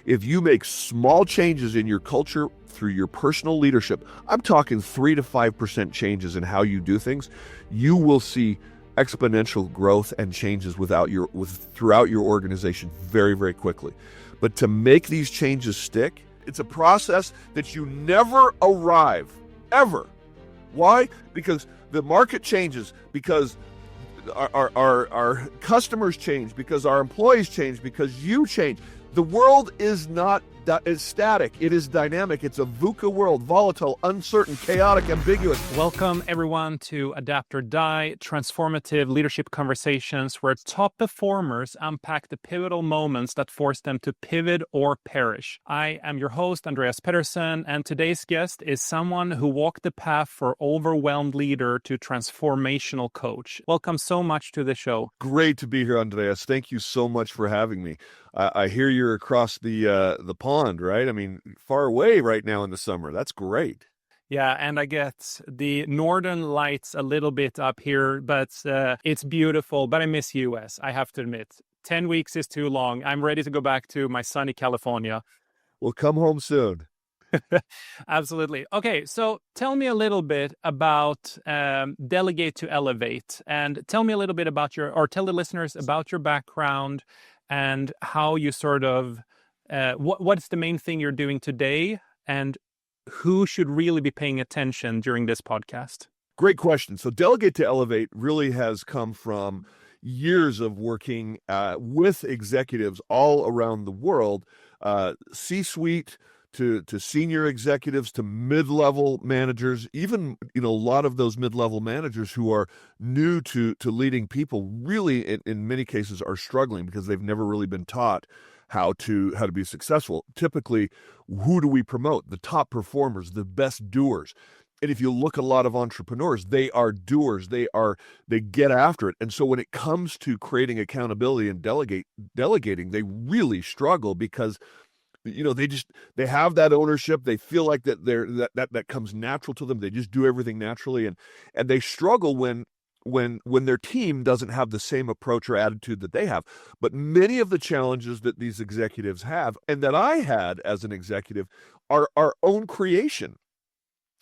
If you make small changes in your culture through your personal leadership, I'm talking 3 to 5% changes in how you do things, you will see exponential growth and changes throughout your organization very, very quickly. But to make these changes stick, it's a process that you never arrive, ever. Why? Because the market changes, because our customers change, because our employees change, because you change. The world is not static. It is dynamic. It's a VUCA world, volatile, uncertain, chaotic, ambiguous. Welcome, everyone, to Adapt or Die, transformative leadership conversations where top performers unpack the pivotal moments that force them to pivot or perish. I am your host, Andreas Pettersson, and today's guest is someone who walked the path for overwhelmed leader to transformational coach. Welcome so much to the show. Great to be here, Andreas. Thank you so much for having me. I hear you're across the pond, right? I mean, far away right now in the summer. That's great. Yeah, and I get the northern lights a little bit up here, but it's beautiful. But I miss US, I have to admit. 10 weeks is too long. I'm ready to go back to my sunny California. Well, come home soon. Absolutely. Okay, so tell me a little bit about Delegate to Elevate, and tell me a little bit about tell the listeners about your background and how you sort of, what's the main thing you're doing today, and who should really be paying attention during this podcast? Great question. So Delegate to Elevate really has come from years of working with executives all around the world, C-suite to senior executives, to mid-level managers, even a lot of those mid-level managers who are new to leading people really in many cases are struggling because they've never really been taught how to be successful. Typically, who do we promote? The top performers, the best doers. And if you look at a lot of entrepreneurs, they are doers. They get after it. And so when it comes to creating accountability and delegating, they really struggle because they have that ownership. They feel like that comes natural to them. They just do everything naturally, and they struggle when their team doesn't have the same approach or attitude that they have. But many of the challenges that these executives have, and that I had as an executive, are our own creation.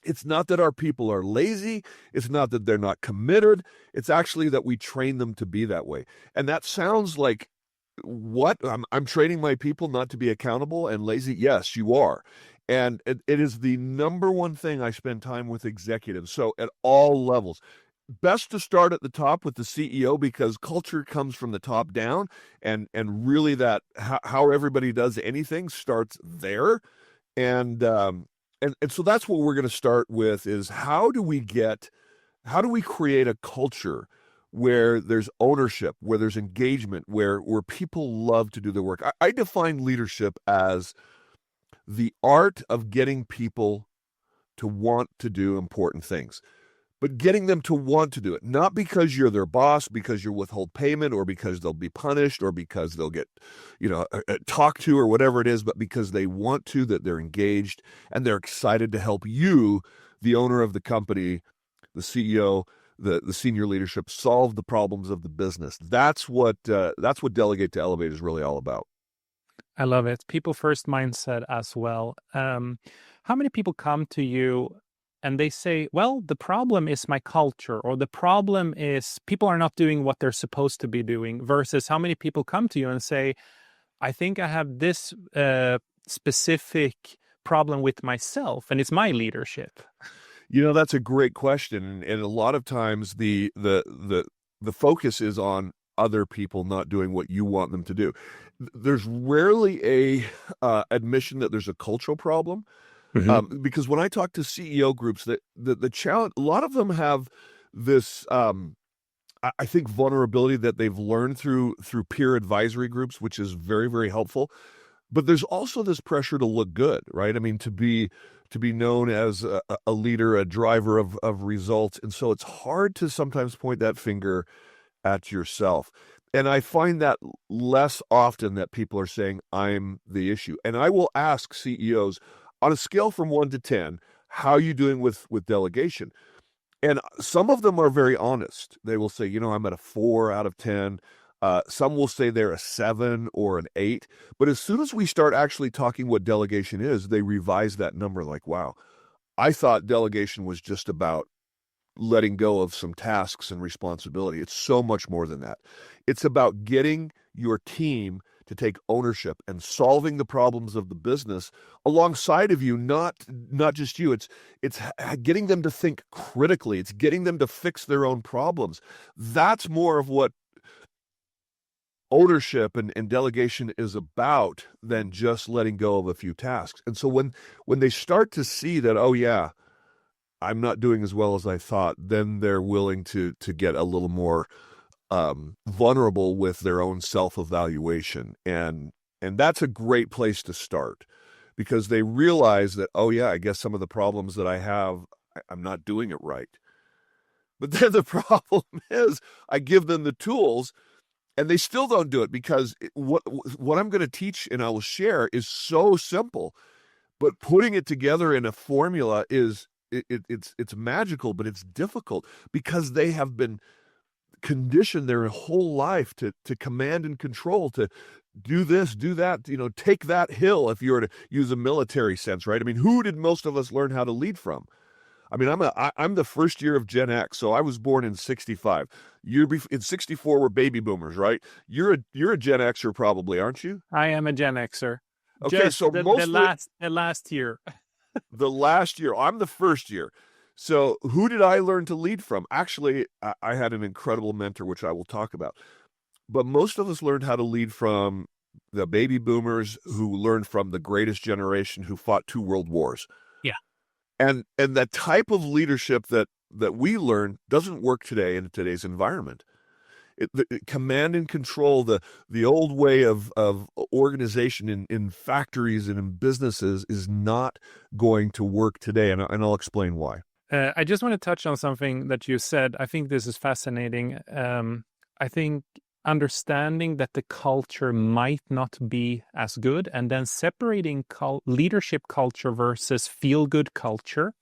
It's not that our people are lazy. It's not that they're not committed. It's actually that we train them to be that way. And that sounds like, what? I'm training my people not to be accountable and lazy? Yes, you are. And it is the number one thing I spend time with executives. So at all levels, best to start at the top with the CEO, because culture comes from the top down, and really that how everybody does anything starts there. And so that's what we're going to start with, is how do we create a culture where there's ownership, where there's engagement, where people love to do their work. I define leadership as the art of getting people to want to do important things, but getting them to want to do it, not because you're their boss, because you withhold payment, or because they'll be punished, or because they'll get, talked to, or whatever it is, but because they want to, that they're engaged and they're excited to help you, the owner of the company, the CEO, the senior leadership, solve the problems of the business. That's what Delegate to Elevate is really all about. I love it. People first mindset as well. How many people come to you and they say, well, the problem is my culture, or the problem is people are not doing what they're supposed to be doing, versus how many people come to you and say, I think I have this specific problem with myself and it's my leadership? That's a great question, and a lot of times the focus is on other people not doing what you want them to do. There's rarely a admission that there's a cultural problem, because when I talk to CEO groups, the challenge, a lot of them have this, I think, vulnerability that they've learned through peer advisory groups, which is very, very helpful. But there's also this pressure to look good, right? I mean, to be known as a leader, a driver of results. And so it's hard to sometimes point that finger at yourself. And I find that less often that people are saying, I'm the issue. And I will ask CEOs, on a scale from 1 to 10, how are you doing with delegation? And some of them are very honest. They will say, I'm at a 4 out of 10. Some will say they're a 7 or an 8. But as soon as we start actually talking what delegation is, they revise that number like, wow, I thought delegation was just about letting go of some tasks and responsibility. It's so much more than that. It's about getting your team to take ownership and solving the problems of the business alongside of you, not just you. It's getting them to think critically. It's getting them to fix their own problems. That's more of what ownership and delegation is about than just letting go of a few tasks. And so when they start to see that, oh yeah, I'm not doing as well as I thought, then they're willing to get a little more vulnerable with their own self-evaluation. And that's a great place to start, because they realize that, oh yeah, I guess some of the problems that I have, I'm not doing it right. But then the problem is I give them the tools and they still don't do it, because what I'm going to teach and I will share is so simple, but putting it together in a formula is it's magical, but it's difficult because they have been conditioned their whole life to command and control, to do this, do that, take that hill, if you were to use a military sense, right? I mean, who did most of us learn how to lead from? I mean, I'm the first year of Gen X, so I was born in '65. In '64 we're baby boomers, right? You're a Gen Xer probably, aren't you? I am a Gen Xer. Okay, Just so the last year. The last year, I'm the first year. So who did I learn to lead from? Actually, I had an incredible mentor, which I will talk about. But most of us learned how to lead from the baby boomers, who learned from the greatest generation who fought 2 world wars. Yeah. And that type of leadership that we learn doesn't work today in today's environment. Command and control, the old way of organization in factories and in businesses is not going to work today, and I'll explain why. I just want to touch on something that you said. I think this is fascinating. I think understanding that the culture might not be as good, and then separating leadership culture versus feel-good culture.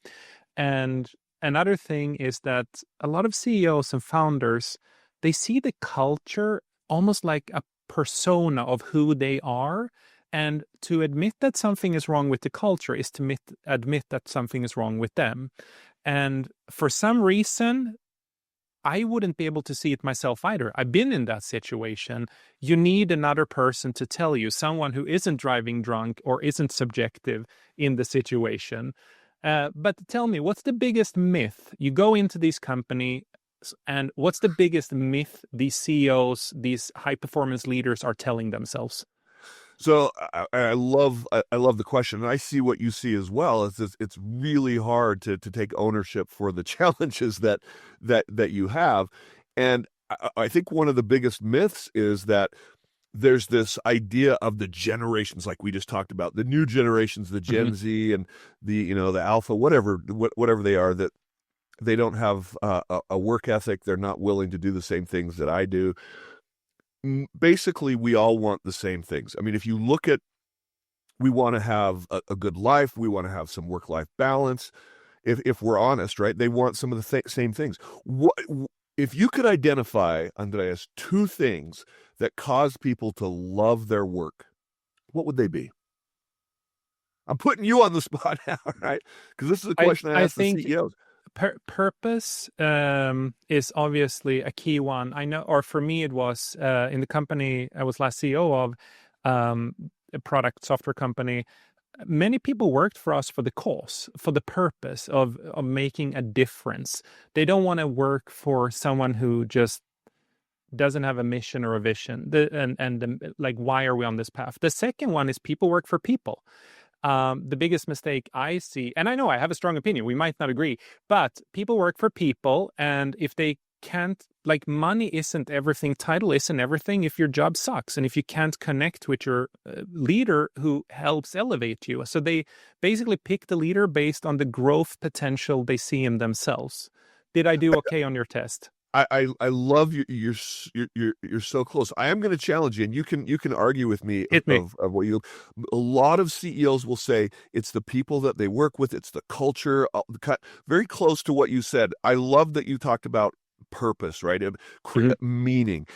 And another thing is that a lot of CEOs and founders, they see the culture almost like a persona of who they are. And to admit that something is wrong with the culture is to admit that something is wrong with them. And for some reason, I wouldn't be able to see it myself either. I've been in that situation. You need another person to tell you, someone who isn't driving drunk or isn't subjective in the situation. But tell me, what's the biggest myth? You go into these companies, and what's the biggest myth these CEOs, these high-performance leaders are telling themselves? So I love the question, and I see what you see as well. It's really hard to take ownership for the challenges that you have, and I think one of the biggest myths is that there's this idea of the generations, like we just talked about, the new generations, the Gen Z and the Alpha, whatever they are, that they don't have a work ethic. They're not willing to do the same things that I do. Basically, we all want the same things. I mean, if you look at, we want to have a good life. We want to have some work-life balance. If we're honest, right? They want some of the same things. If you could identify, Andreas, 2 things that cause people to love their work, what would they be? I'm putting you on the spot now, right? Because this is a question I ask the CEOs. Purpose is obviously a key one. I know, or for me, it was in the company I was last CEO of, a product software company. Many people worked for us for the cause, for the purpose of making a difference. They don't want to work for someone who just doesn't have a mission or a vision. Like, why are we on this path? The second one is people work for people. The biggest mistake I see, and I know I have a strong opinion, we might not agree, but people work for people, and if they can't, like, money isn't everything, title isn't everything if your job sucks, and if you can't connect with your leader who helps elevate you. So they basically pick the leader based on the growth potential they see in themselves. Did I do okay on your test? I love you. You're so close. I am going to challenge you, and you can argue with me of what you. A lot of CEOs will say it's the people that they work with, it's the culture. Very close to what you said. I love that you talked about purpose, right? Meaning.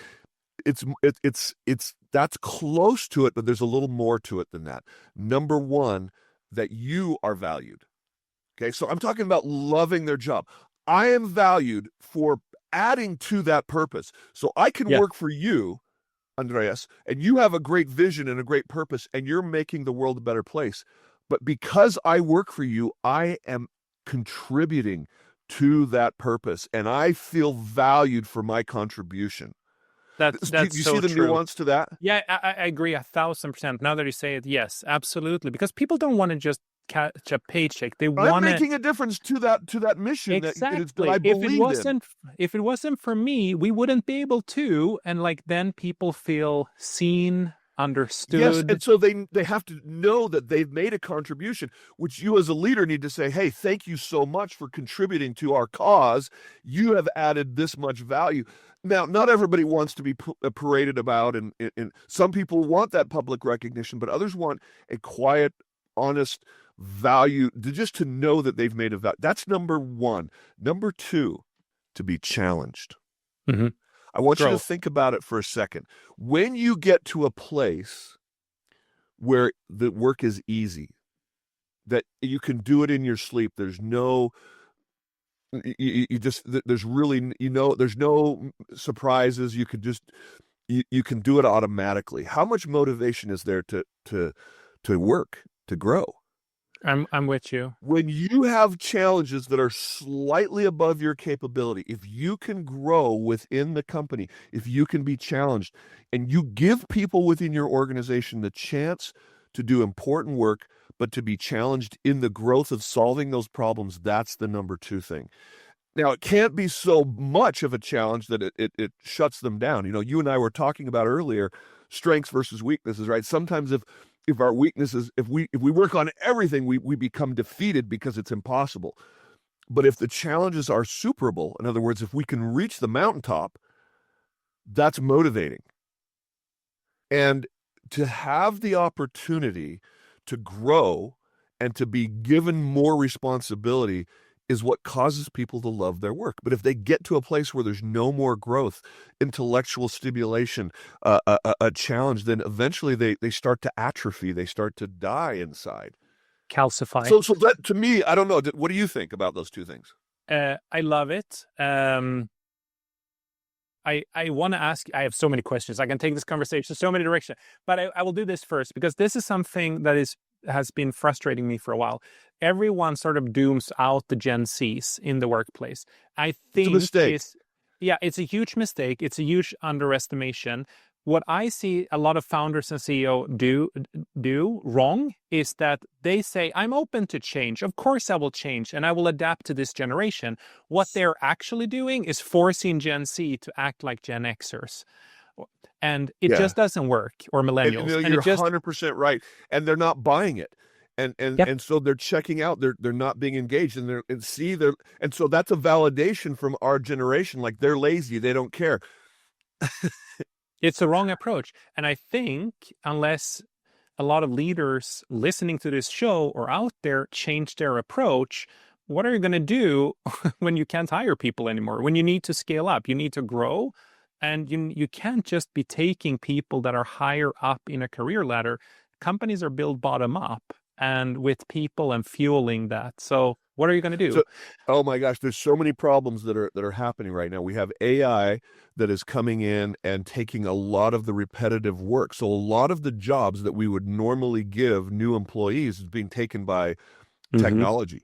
it's that's close to it, but there's a little more to it than that. Number one, that you are valued. Okay, so I'm talking about loving their job. I am valued for adding to that purpose. So I can Yeah, work for you, Andreas, and you have a great vision and a great purpose, and you're making the world a better place. But because I work for you, I am contributing to that purpose, and I feel valued for my contribution. Do that's you see so the true. nuance to that? Yeah, I agree 1,000%. Now that you say it, yes, absolutely. Because people don't want to just catch a paycheck. They I'm want to. making a difference to that mission that Exactly. I believe in. If it wasn't for me, we wouldn't be able to. And like then people feel seen, Yes, understood. and so they have to know that they've made a contribution, which you as a leader need to say, "Hey, thank you so much for contributing to our cause. You have added this much value." Now, not everybody wants to be paraded about, and some people want that public recognition, but others want a quiet, honest value just to know that they've made a value. That's number one. Number two, to be challenged. Hmm. I want you to Growth. think about it for a second. When you get to a place where the work is easy, that you can do it in your sleep, there's no, you just, there's really, there's no surprises. You could just, you can do it automatically. How much motivation is there to work, to grow? I'm with you. When you have challenges that are slightly above your capability, if you can grow within the company, if you can be challenged, and you give people within your organization the chance to do important work, but to be challenged in the growth of solving those problems, that's the number two thing. Now, it can't be so much of a challenge that it shuts them down. You and I were talking about earlier, strengths versus weaknesses, right? Sometimes if our weaknesses, if we work on everything, we become defeated because it's impossible. But if the challenges are superable, in other words, if we can reach the mountaintop, that's motivating. And to have the opportunity to grow and to be given more responsibility is what causes people to love their work. But if they get to a place where there's no more growth, intellectual stimulation, a challenge, then eventually they start to atrophy. They start to die inside. Calcify. So that, to me, I don't know. What do you think about those two things? I love it. I want to ask, I have so many questions. I can take this conversation so many directions, but I will do this first because this is something that has been frustrating me for a while. Everyone sort of dooms out the Gen Zs in the workplace. I It's a think mistake. it's a huge mistake. It's a huge underestimation. What I see a lot of founders and CEO do wrong is that they say, I'm open to change. Of course I will change and I will adapt to this generation. What they're actually doing is forcing Gen Z to act like Gen Xers. And it Yeah. just doesn't work, or millennials. And You're it just, 100% right. And they're not buying it. yep, And so they're checking out. They're not being engaged, and so that's a validation from our generation. Like, they're lazy, they don't care. it's the wrong approach. And I think unless a lot of leaders listening to this show or out there change their approach, what are you going to do when you can't hire people anymore? When you need to scale up, you need to grow, and you can't just be taking people that are higher up in a career ladder. Companies are built bottom up and with people and fueling that. So what are you going to do? So, oh my gosh, there's so many problems that are happening right now. We have AI that is coming in and taking a lot of the repetitive work. So a lot of the jobs that we would normally give new employees is being taken by Mm-hmm. technology.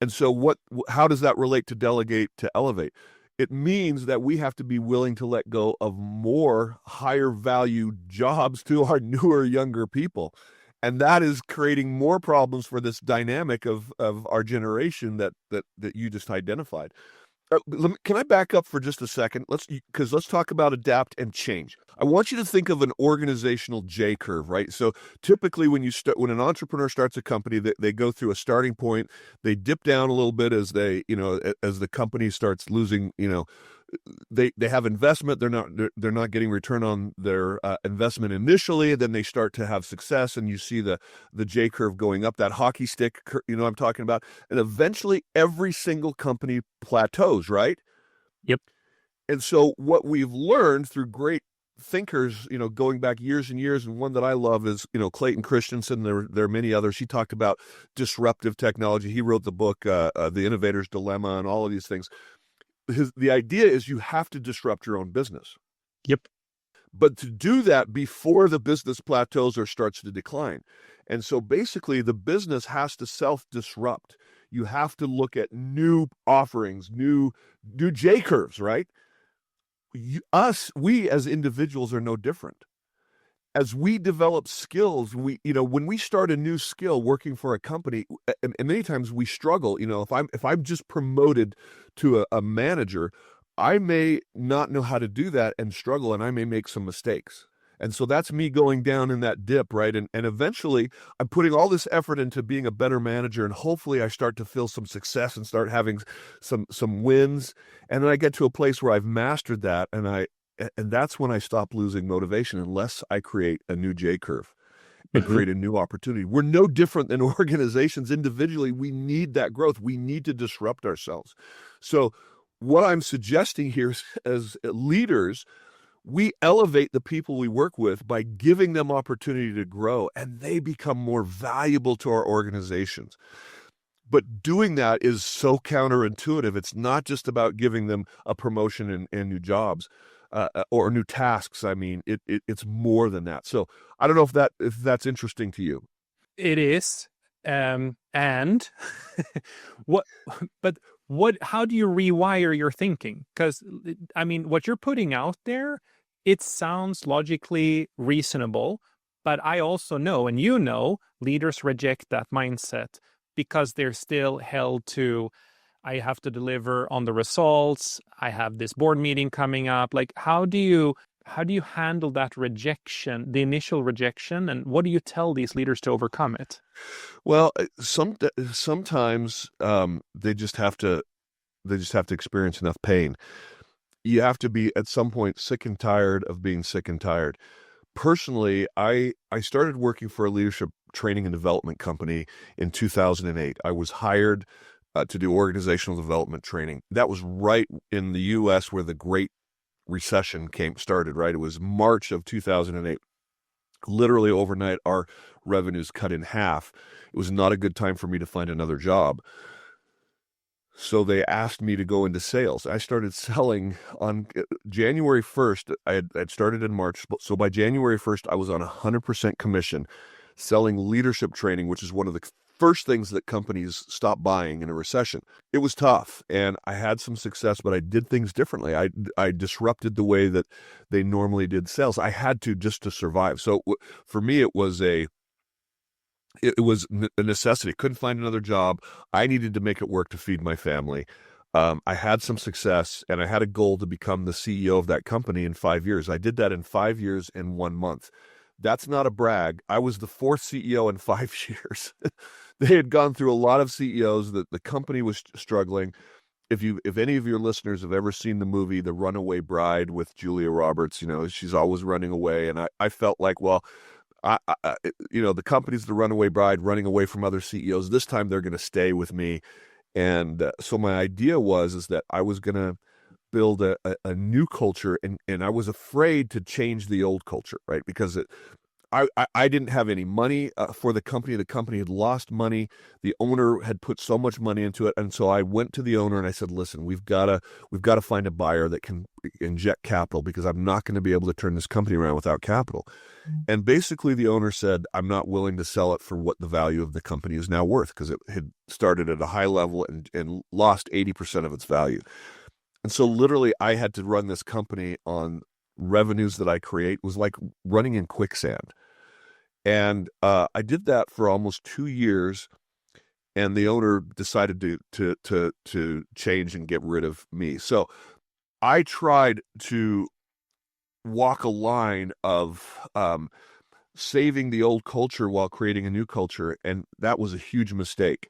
And so how does that relate to delegate to elevate? It means that we have to be willing to let go of more higher value jobs to our newer, younger people. And that is creating more problems for this dynamic of our generation that you just identified. Can I back up for just a second? Let's talk about adapt and change. I want you to think of an organizational J curve, right? So typically when an entrepreneur starts a company, they go through a starting point, they dip down a little bit as as the company starts losing, they have investment, they're not getting return on their investment initially, then they start to have success, and you see the J curve going up, that hockey stick, I'm talking about, and eventually every single company plateaus, right? Yep. And so what we've learned through great thinkers, going back years and years, and one that I love is, Clayton Christensen. There are many others. He talked about disruptive technology. He wrote the book, The Innovator's Dilemma, and all of these things. The idea is you have to disrupt your own business. Yep. But to do that before the business plateaus or starts to decline. And so basically the business has to self-disrupt. You have to look at new offerings, new J curves, right? We as individuals are no different. As we develop skills, when we start a new skill working for a company, and many times we struggle. If I'm just promoted to a manager, I may not know how to do that and struggle, and I may make some mistakes. And so that's me going down in that dip, right? And eventually I'm putting all this effort into being a better manager, and hopefully I start to feel some success and start having some wins. And then I get to a place where I've mastered that, and that's when I stop losing motivation unless I create a new J curve and create a new opportunity. We're no different than organizations individually. We need that growth. We need to disrupt ourselves. So what I'm suggesting here is, as leaders, we elevate the people we work with by giving them opportunity to grow, and they become more valuable to our organizations. But doing that is so counterintuitive. It's not just about giving them a promotion and new jobs or new tasks. I mean, it's more than that. So I don't know if that's interesting to you. It is. And how do you rewire your thinking? Because I mean, what you're putting out there, it sounds logically reasonable, but I also know, and leaders reject that mindset because they're still held to, I have to deliver on the results. I have this board meeting coming up. Like, how do you handle that rejection, the initial rejection, and what do you tell these leaders to overcome it? Well, sometimes they just have to experience enough pain. You have to be at some point sick and tired of being sick and tired. Personally, I started working for a leadership training and development company in 2008. I was hired to do organizational development training. That was right in the U.S. where the Great Recession started, right? It was March of 2008. Literally overnight, our revenues cut in half. It was not a good time for me to find another job. So they asked me to go into sales. I started selling on January 1st. I'd started in March. So by January 1st, I was on 100% commission selling leadership training, which is one of the first things that companies stop buying in a recession. It was tough, and I had some success, but I did things differently. I disrupted the way that they normally did sales. I had to, just to survive. So for me, it was a necessity. Couldn't find another job. I needed to make it work to feed my family. I had some success, and I had a goal to become the CEO of that company in 5 years. I did that in 5 years and 1 month. That's not a brag. I was the fourth CEO in 5 years. They had gone through a lot of CEOs. That the company was struggling. If any of your listeners have ever seen the movie The Runaway Bride with Julia Roberts, she's always running away. And I felt like, well, the company's the runaway bride running away from other CEOs. This time they're going to stay with me. And so my idea is that I was going to build a new culture, and I was afraid to change the old culture, right? Because I didn't have any money for the company. The company had lost money. The owner had put so much money into it. And so I went to the owner and I said, listen, we've got to find a buyer that can inject capital, because I'm not going to be able to turn this company around without capital. And basically the owner said, I'm not willing to sell it for what the value of the company is now worth, because it had started at a high level and lost 80% of its value. And so literally I had to run this company on revenues that I create. It was like running in quicksand. And I did that for almost 2 years, and the owner decided to change and get rid of me. So I tried to walk a line of saving the old culture while creating a new culture, and that was a huge mistake.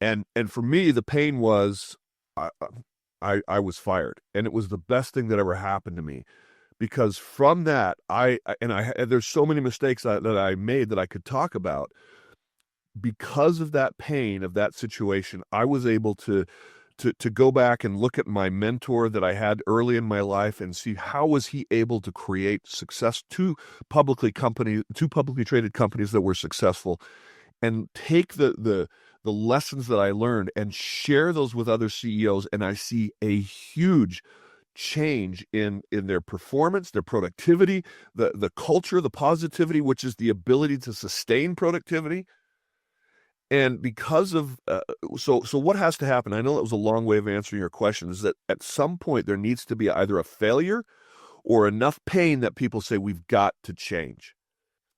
And for me, the pain was I was fired, and it was the best thing that ever happened to me. Because from that, there's so many mistakes that I made that I could talk about. Because of that pain, of that situation, I was able to to go back and look at my mentor that I had early in my life and see how was he able to create success, two publicly traded companies that were successful, and take the lessons that I learned and share those with other CEOs, and I see a huge change in their performance, their productivity, the culture, the positivity, which is the ability to sustain productivity. And because of so what has to happen? I know that was a long way of answering your question, is that at some point there needs to be either a failure or enough pain that people say we've got to change.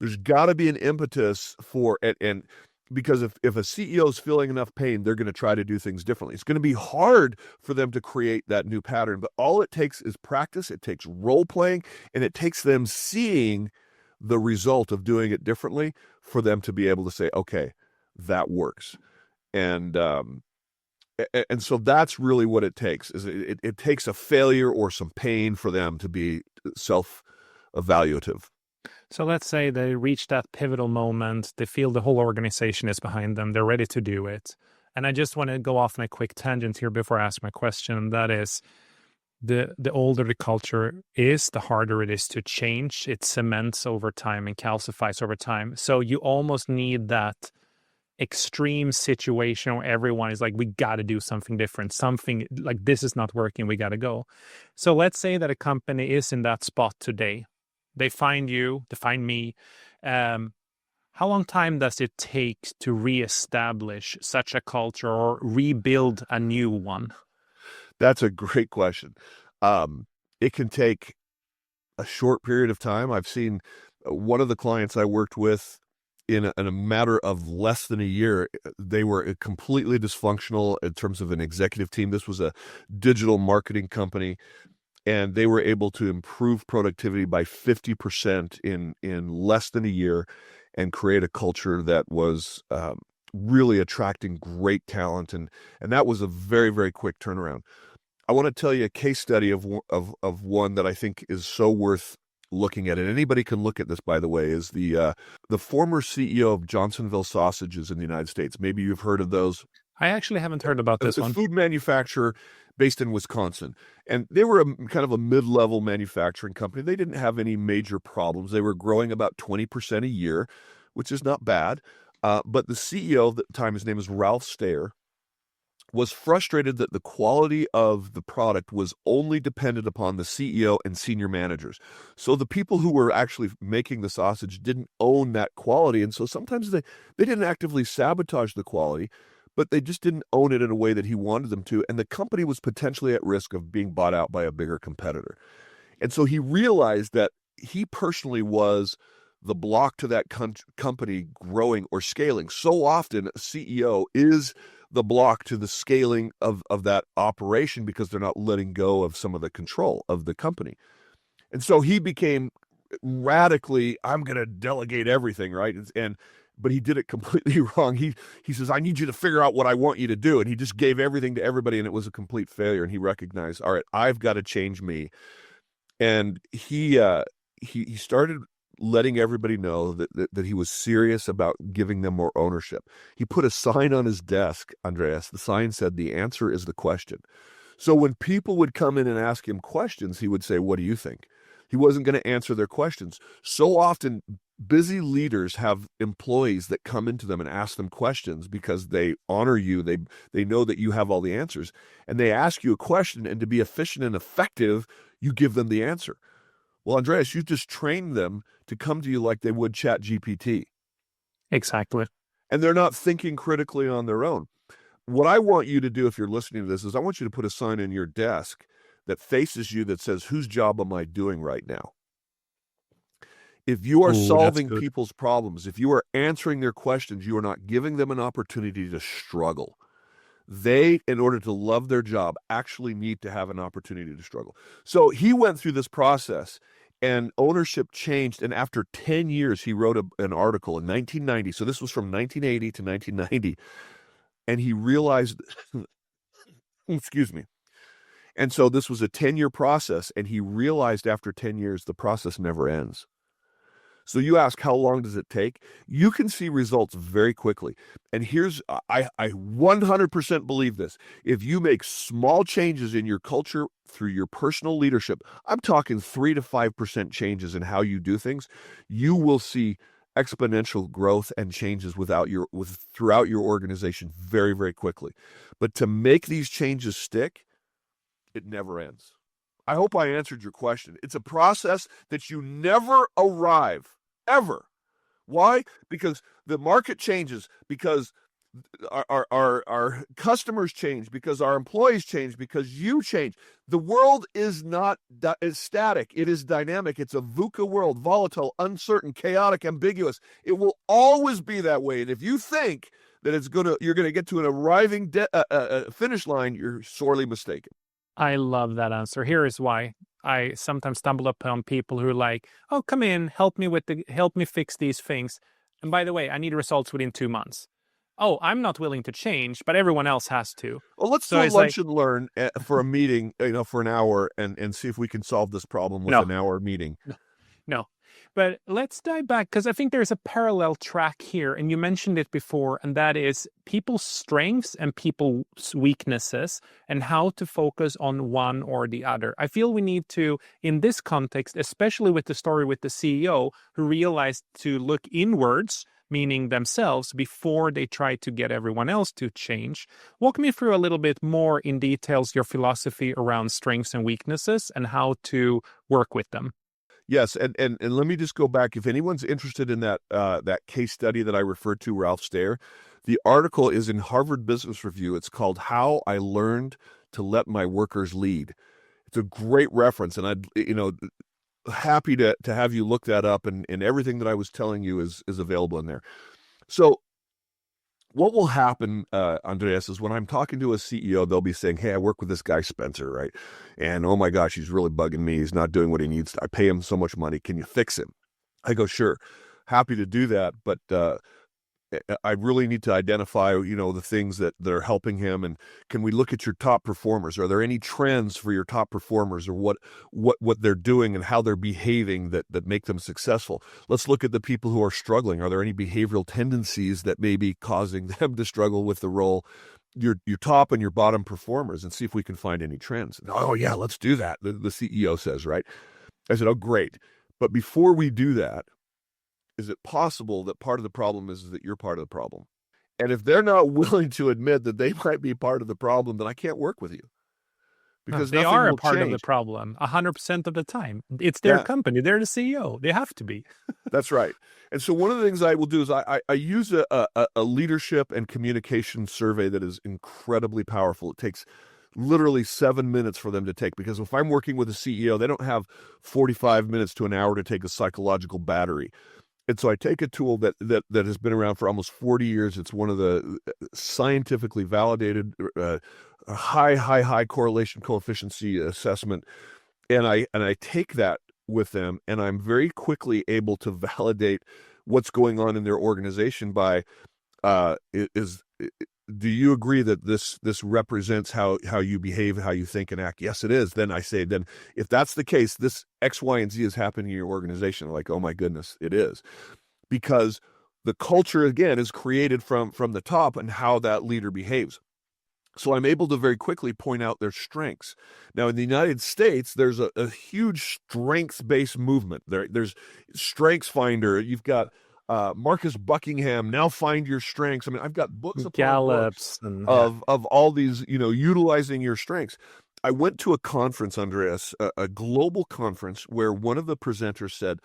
There's got to be an impetus for it, and because if a CEO is feeling enough pain, they're going to try to do things differently. It's going to be hard for them to create that new pattern, but all it takes is practice. It takes role playing, and it takes them seeing the result of doing it differently for them to be able to say, okay, that works. And so that's really what it takes. Is it takes a failure or some pain for them to be self-evaluative. So let's say they reach that pivotal moment, they feel the whole organization is behind them, they're ready to do it. And I just want to go off on a quick tangent here before I ask my question. That is, the older the culture is, the harder it is to change. It cements over time and calcifies over time. So you almost need that extreme situation where everyone is like, we got to do something different, something like this is not working, we got to go. So let's say that a company is in that spot today. They find you, they find me. How long time does it take to reestablish such a culture or rebuild a new one? That's a great question. It can take a short period of time. I've seen one of the clients I worked with in a matter of less than a year, they were completely dysfunctional in terms of an executive team. This was a digital marketing company, and they were able to improve productivity by 50% in less than a year and create a culture that was really attracting great talent. And that was a very, very quick turnaround. I want to tell you a case study of one that I think is so worth looking at it. Anybody can look at this, by the way, is the former CEO of Johnsonville Sausages in the United States. Maybe you've heard of those. I actually haven't heard about this one. A food manufacturer based in Wisconsin. And they were kind of a mid-level manufacturing company. They didn't have any major problems. They were growing about 20% a year, which is not bad. But the CEO at the time, his name is Ralph Stayer, was frustrated that the quality of the product was only dependent upon the CEO and senior managers. So the people who were actually making the sausage didn't own that quality. And so sometimes they didn't actively sabotage the quality, but they just didn't own it in a way that he wanted them to. And the company was potentially at risk of being bought out by a bigger competitor. And so he realized that he personally was the block to that company growing or scaling. So often a CEO is the block to the scaling of that operation because they're not letting go of some of the control of the company. And so he became radically, I'm going to delegate everything, right? But he did it completely wrong. He says, I need you to figure out what I want you to do. And he just gave everything to everybody, and it was a complete failure. And he recognized, all right, I've got to change me. And he started letting everybody know that he was serious about giving them more ownership. He put a sign on his desk, Andreas. The sign said, the answer is the question. So when people would come in and ask him questions, he would say, what do you think? He wasn't going to answer their questions. So often, busy leaders have employees that come into them and ask them questions because they honor you. They know that you have all the answers. And they ask you a question, and to be efficient and effective, you give them the answer. Well, Andreas, you just trained them to come to you like they would ChatGPT. Exactly. And they're not thinking critically on their own. What I want you to do, if you're listening to this, is I want you to put a sign in your desk that faces you that says, whose job am I doing right now? If you are solving people's problems, if you are answering their questions, you are not giving them an opportunity to struggle. They, in order to love their job, actually need to have an opportunity to struggle. So he went through this process, and ownership changed. And after 10 years, he wrote an article in 1990. So this was from 1980 to 1990. And he realized, excuse me. And so this was a 10-year process. And he realized after 10 years, the process never ends. So you ask, how long does it take? You can see results very quickly. And here's, I 100% believe this. If you make small changes in your culture through your personal leadership, I'm talking 3 to 5% changes in how you do things, you will see exponential growth and changes throughout your organization very, very quickly. But to make these changes stick, it never ends. I hope I answered your question. It's a process that you never arrive, ever. Why? Because the market changes, because our customers change, because our employees change, because you change. The world is not is static. It is dynamic. It's a VUCA world, volatile, uncertain, chaotic, ambiguous. It will always be that way. And if you think that you're gonna get to an arriving finish line, you're sorely mistaken. I love that answer. Here is why. I sometimes stumble upon people who are like, "Oh, come in, help me fix these things." And by the way, I need results within 2 months. Oh, I'm not willing to change, but everyone else has to. Well, let's So do a it's like, lunch and learn for a meeting, for an hour, and see if we can solve this problem with no, an hour meeting. no. But let's dive back, because I think there's a parallel track here, and you mentioned it before, and that is people's strengths and people's weaknesses and how to focus on one or the other. I feel we need to, in this context, especially with the story with the CEO who realized to look inwards, meaning themselves, before they try to get everyone else to change. Walk me through a little bit more in details your philosophy around strengths and weaknesses and how to work with them. Yes, and let me just go back. If anyone's interested in that case study that I referred to, Ralph Stair, the article is in Harvard Business Review. It's called "How I Learned to Let My Workers Lead." It's a great reference, and happy to have you look that up. And everything that I was telling you is available in there. So what will happen, Andreas, is when I'm talking to a CEO, they'll be saying, "Hey, I work with this guy, Spencer, right? And oh my gosh, he's really bugging me. He's not doing what he needs. I pay him so much money. Can you fix him?" I go, "Sure, happy to do that. But I really need to identify, the things that are helping him. And can we look at your top performers? Are there any trends for your top performers, or what they're doing and how they're behaving that make them successful? Let's look at the people who are struggling. Are there any behavioral tendencies that may be causing them to struggle with the role? Your top and your bottom performers, and see if we can find any trends." "Oh yeah, let's do that," the CEO says, right? I said, "Oh, great. But before we do that, is it possible that part of the problem is that you're part of the problem? And if they're not willing to admit that they might be part of the problem, then I can't work with you, because They nothing are a will part of the change." problem 100% of the time. It's their Yeah, company. They're the CEO. They have to be. that's right. And so one of the things I will do is I use a leadership and communication survey that is incredibly powerful. It takes literally 7 minutes for them to take, because if I'm working with a CEO, they don't have 45 minutes to an hour to take a psychological battery. And so I take a tool that has been around for almost 40 years. It's one of the scientifically validated high correlation coefficient assessment, and I take that with them, and I'm very quickly able to validate what's going on in their organization by do you agree that this represents how you behave, how you think and act? Yes, it is. Then I say, then if that's the case, this X, Y, and Z is happening in your organization. They're like, "Oh my goodness, it is." Because the culture, again, is created from the top and how that leader behaves. So I'm able to very quickly point out their strengths. Now, in the United States, there's a huge strengths-based movement. There's Strengths Finder. You've got Marcus Buckingham, Now Find Your Strengths. I mean, I've got books upon books Gallops and yeah. of all these, utilizing your strengths. I went to a conference, Andreas, a global conference, where one of the presenters said,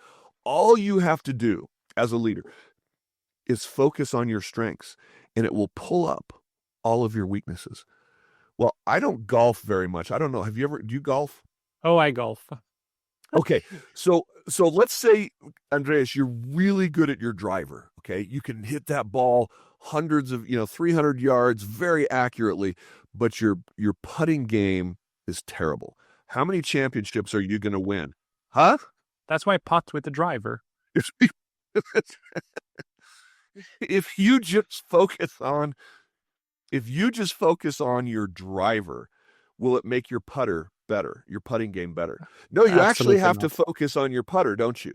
"All you have to do as a leader is focus on your strengths, and it will pull up all of your weaknesses." Well, I don't golf very much. I don't know. Do you golf? Oh, I golf. Okay. So let's say, Andreas, you're really good at your driver. Okay. You can hit that ball hundreds of, 300 yards very accurately, but your putting game is terrible. How many championships are you going to win? Huh? That's why I putt with the driver. If you just focus on your driver, will it make your putter better, your putting game better? No, you actually Absolutely have to not. focus on your putter, don't you?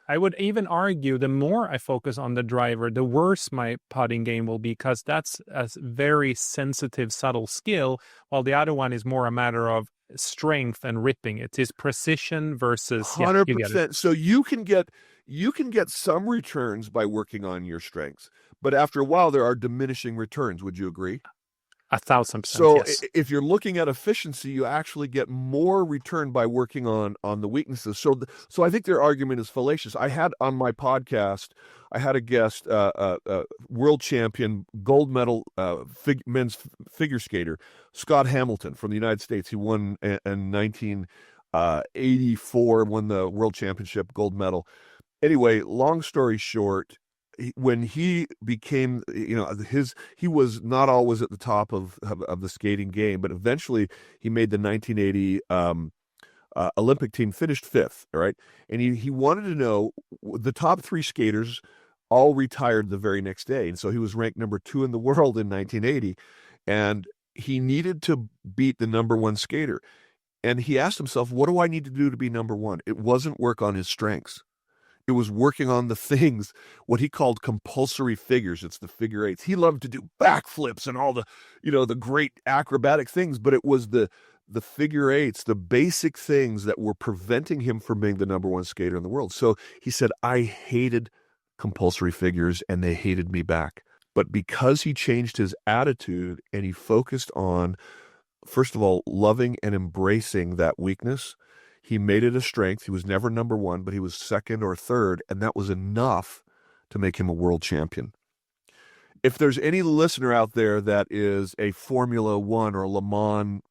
I would even argue the more I focus on the driver, the worse my putting game will be, because that's a very sensitive, subtle skill, while the other one is more a matter of strength and ripping. It is precision versus, yeah, you get it. 100%. So you can get some returns by working on your strengths, but after a while there are diminishing returns. Would you agree? 1,000%, So yes. if you're looking at efficiency, you actually get more return by working on the weaknesses. So I think their argument is fallacious. I had on my podcast, I had a guest, world champion, gold medal men's figure skater, Scott Hamilton from the United States. He won in 1984, won the world championship gold medal. Anyway, long story short, when he became, he was not always at the top of the skating game, but eventually he made the 1980 Olympic team, finished fifth, all right? And he wanted to know, the top three skaters all retired the very next day. And so he was ranked number 2 in the world in 1980. And he needed to beat the number 1 skater. And he asked himself, what do I need to do to be number 1? It wasn't work on his strengths. It was working on the things, what he called compulsory figures. It's the figure eights. He loved to do backflips and all the, the great acrobatic things, but it was the figure eights, the basic things that were preventing him from being the number 1 skater in the world. So he said, I hated compulsory figures and they hated me back. But because he changed his attitude and he focused on, first of all, loving and embracing that weakness, he made it a strength. He was never number 1, but he was second or third, and that was enough to make him a world champion. If there's any listener out there that is a Formula One or Le Mans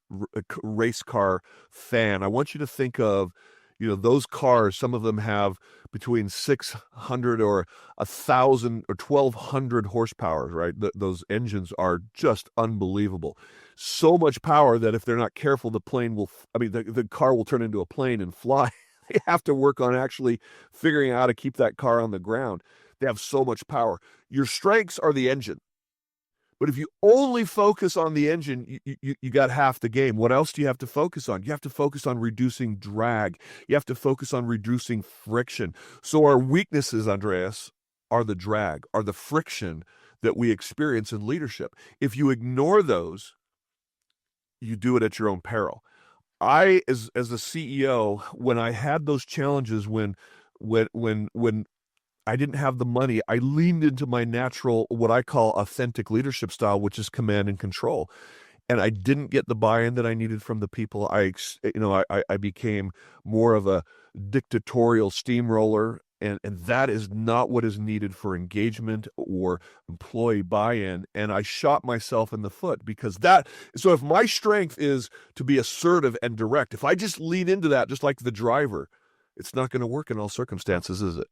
race car fan, I want you to think of, those cars. Some of them have between 600 or 1,000 or 1,200 horsepower, right? Those engines are just unbelievable. So much power that if they're not careful, the car will turn into a plane and fly. They have to work on actually figuring out how to keep that car on the ground. They have so much power. Your strengths are the engine. But if you only focus on the engine, you got half the game. What else do you have to focus on? You have to focus on reducing drag. You have to focus on reducing friction. So our weaknesses, Andreas, are the drag, are the friction that we experience in leadership. If you ignore those, you do it at your own peril. I, as a CEO, when I had those challenges, when I didn't have the money, I leaned into my natural, what I call authentic leadership style, which is command and control. And I didn't get the buy-in that I needed from the people. I became more of a dictatorial steamroller, and that is not what is needed for engagement or employee buy-in. And I shot myself in the foot so if my strength is to be assertive and direct, if I just lean into that, just like the driver, it's not going to work in all circumstances, is it?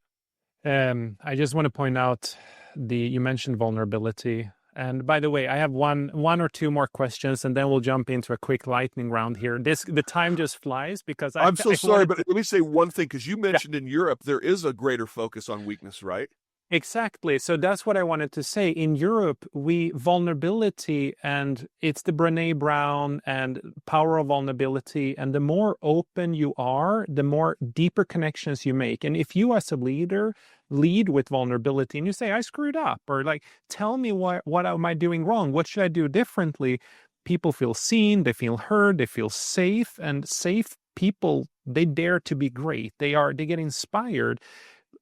I just want to point out you mentioned vulnerability. And by the way, I have one or two more questions, and then we'll jump into a quick lightning round here. The time just flies because I'm so sorry, but let me say one thing, because you mentioned in Europe there is a greater focus on weakness, right? Exactly. So that's what I wanted to say. In Europe, vulnerability, and it's the Brené Brown and power of vulnerability. And the more open you are, the more deeper connections you make. And if you as a leader lead with vulnerability and you say, I screwed up, or like, tell me what am I doing wrong? What should I do differently? People feel seen, they feel heard, they feel safe, and safe people, they dare to be great. They get inspired.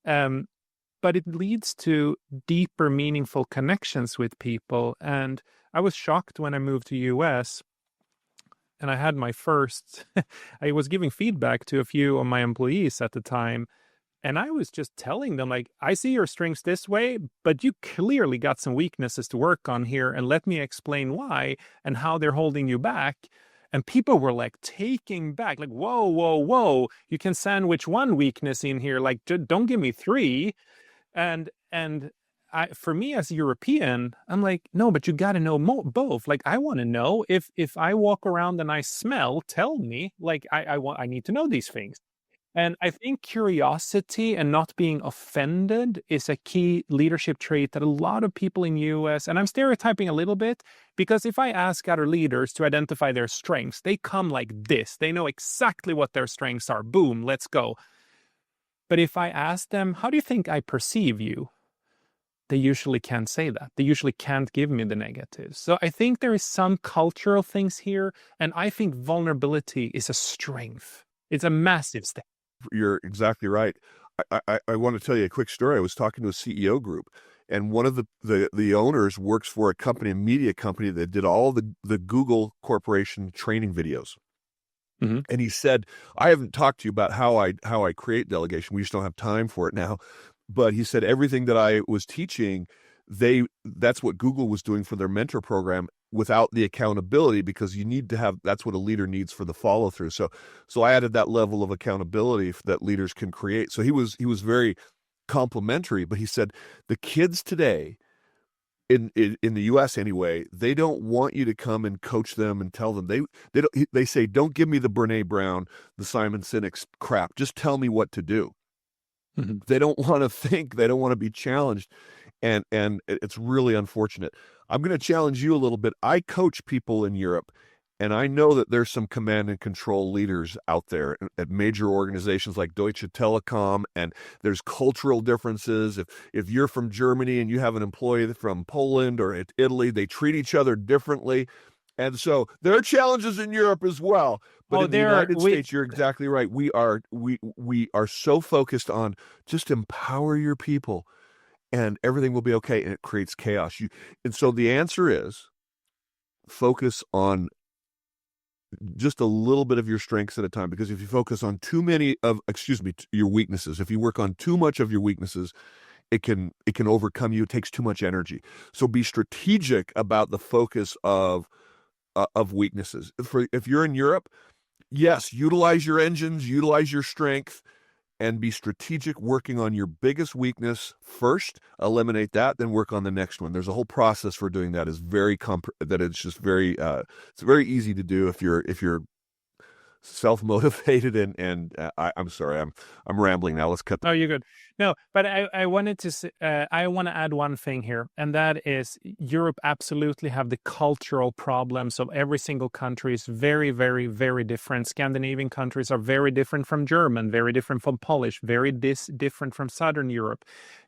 But it leads to deeper, meaningful connections with people. And I was shocked when I moved to US and I had my first, I was giving feedback to a few of my employees at the time. And I was just telling them, like, I see your strengths this way, but you clearly got some weaknesses to work on here. And let me explain why and how they're holding you back. And people were like taking back, like, whoa, whoa, whoa, you can sandwich one weakness in here. Like, don't give me 3. And for me as a European, I'm like, no, but you got to know both. Like, I want to know if I walk around and I smell, tell me. Like, I need to know these things. And I think curiosity and not being offended is a key leadership trait that a lot of people in US, and I'm stereotyping a little bit, because if I ask other leaders to identify their strengths, they come like this. They know exactly what their strengths are. Boom, let's go. But if I ask them, how do you think I perceive you? They usually can't say that. They usually can't give me the negatives. So I think there is some cultural things here. And I think vulnerability is a strength. It's a massive step. You're exactly right. I want to tell you a quick story. I was talking to a CEO group, and one of the owners works for a company, a media company that did all the Google Corporation training videos. Mm-hmm. And he said, I haven't talked to you about how I create delegation. We just don't have time for it now. But he said everything that I was teaching, that's what Google was doing for their mentor program without the accountability, because you need to have, that's what a leader needs for the follow through. So I added that level of accountability that leaders can create. So he was very complimentary, but he said the kids today in the US anyway, they don't want you to come and coach them and tell them. They say, don't give me the Brene Brown, the Simon Sinek crap. Just tell me what to do. Mm-hmm. They don't want to think. They don't want to be challenged. And it's really unfortunate. I'm going to challenge you a little bit. I coach people in Europe, and I know that there's some command and control leaders out there at major organizations like Deutsche Telekom, and there's cultural differences. If you're from Germany and you have an employee from Poland or Italy, they treat each other differently. And so there are challenges in Europe as well. But in the United States, you're exactly right. We are so focused on just empower your people and everything will be okay, and it creates chaos. And so the answer is focus on just a little bit of your strengths at a time, because if you focus on your weaknesses, if you work on too much of your weaknesses, it can overcome you. It takes too much energy. So be strategic about the focus of weaknesses. If you're in Europe, yes, utilize your engines, utilize your strength, and be strategic, working on your biggest weakness first, eliminate that, then work on the next one. There's a whole process for doing that. It's very easy to do if you're self-motivated and I'm sorry, I'm rambling now. Let's cut. Oh, you're good. No, but I wanted to I want to add one thing here, and that is Europe absolutely have the cultural problems of every single country is very, very, very different. Scandinavian countries are very different from German, very different from Polish, very different from Southern Europe,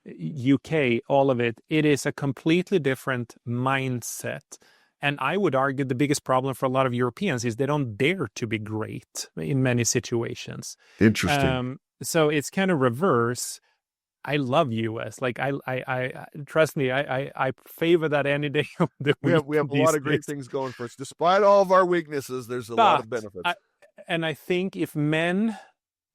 UK, all of it. It is a completely different mindset. And I would argue the biggest problem for a lot of Europeans is they don't dare to be great in many situations. Interesting. So it's kind of reverse. I love US. Like I trust me, I favor that any day of the week. We have a lot of great things going for us. Despite all of our weaknesses, there's a lot of benefits. And I think if men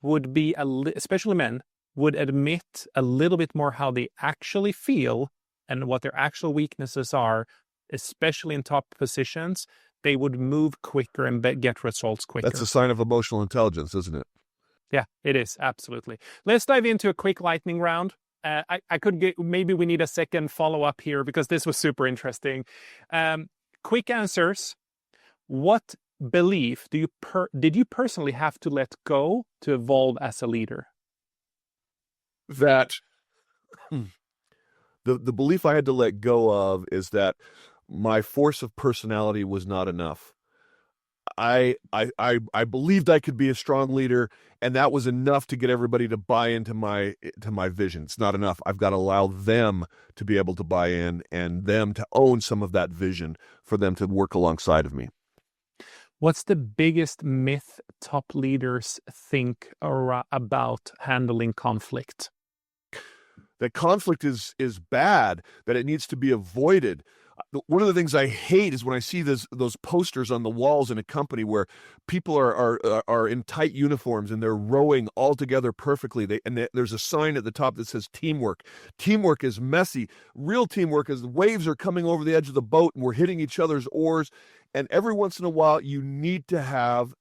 would be, especially men, would admit a little bit more how they actually feel and what their actual weaknesses are, especially in top positions, they would move quicker and get results quicker. That's a sign of emotional intelligence, isn't it? Yeah, it is. Absolutely. Let's dive into a quick lightning round. Maybe we need a second follow-up here because this was super interesting. Quick answers. What belief did you personally have to let go to evolve as a leader? That the belief I had to let go of is that my force of personality was not enough. I believed I could be a strong leader, and that was enough to get everybody to buy into my vision. It's not enough. I've got to allow them to be able to buy in and them to own some of that vision for them to work alongside of me. What's the biggest myth top leaders think about handling conflict? That conflict is bad, that it needs to be avoided. One of the things I hate is when I see those posters on the walls in a company where people are in tight uniforms and they're rowing all together perfectly. There's a sign at the top that says teamwork. Teamwork is messy. Real teamwork is the waves are coming over the edge of the boat and we're hitting each other's oars. And every once in a while, you need to have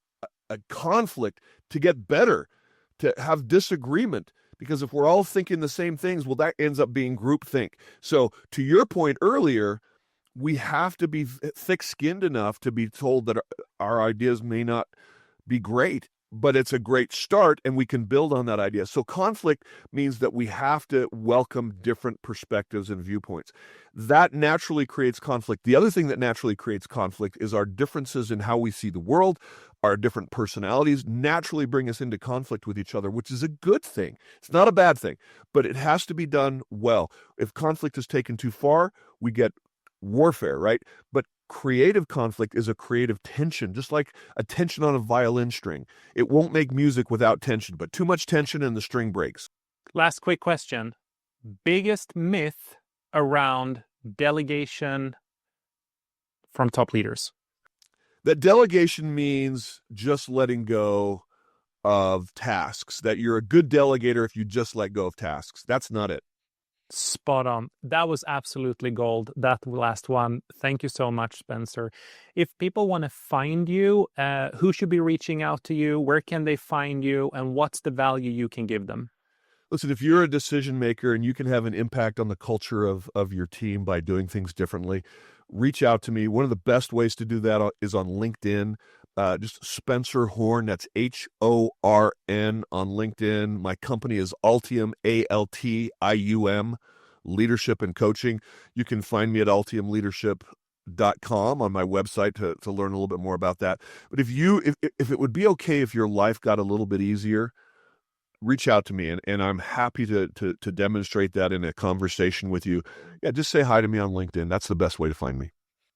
a conflict to get better, to have disagreement. Because if we're all thinking the same things, well, that ends up being groupthink. So to your point earlier, we have to be thick-skinned enough to be told that our ideas may not be great, but it's a great start and we can build on that idea. So conflict means that we have to welcome different perspectives and viewpoints. That naturally creates conflict. The other thing that naturally creates conflict is our differences in how we see the world. Our different personalities naturally bring us into conflict with each other, which is a good thing. It's not a bad thing, but it has to be done well. If conflict is taken too far, we get warfare, right? But creative conflict is a creative tension, just like a tension on a violin string. It won't make music without tension, but too much tension and the string breaks. Last quick question. Biggest myth around delegation from top leaders? That delegation means just letting go of tasks, that you're a good delegator if you just let go of tasks. That's not it. Spot on. That was absolutely gold, that last one. Thank you so much, Spencer. If people want to find you, who should be reaching out to you? Where can they find you? And what's the value you can give them? Listen, if you're a decision maker and you can have an impact on the culture of your team by doing things differently, reach out to me. One of the best ways to do that is on LinkedIn. Just Spencer Horn, that's Horn on LinkedIn. My company is Altium, Altium, Leadership and Coaching. You can find me at altiumleadership.com on my website to learn a little bit more about that. But if it would be okay if your life got a little bit easier, reach out to me, and I'm happy to demonstrate that in a conversation with you. Yeah, just say hi to me on LinkedIn. That's the best way to find me.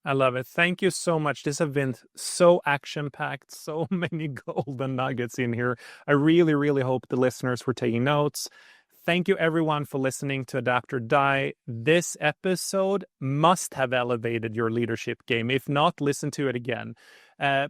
I love it. Thank you so much. This has been so action-packed, so many golden nuggets in here. I really, really hope the listeners were taking notes. Thank you, everyone, for listening to Adapt or Die. This episode must have elevated your leadership game. If not, listen to it again.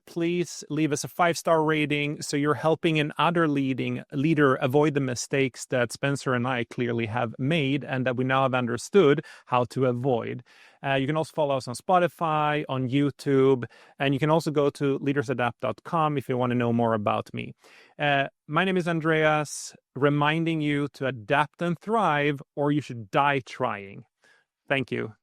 Please leave us a 5-star rating so you're helping another leader avoid the mistakes that Spencer and I clearly have made and that we now have understood how to avoid. You can also follow us on Spotify, on YouTube, and you can also go to leadersadapt.com if you want to know more about me. My name is Andreas, reminding you to adapt and thrive, or you should die trying. Thank you.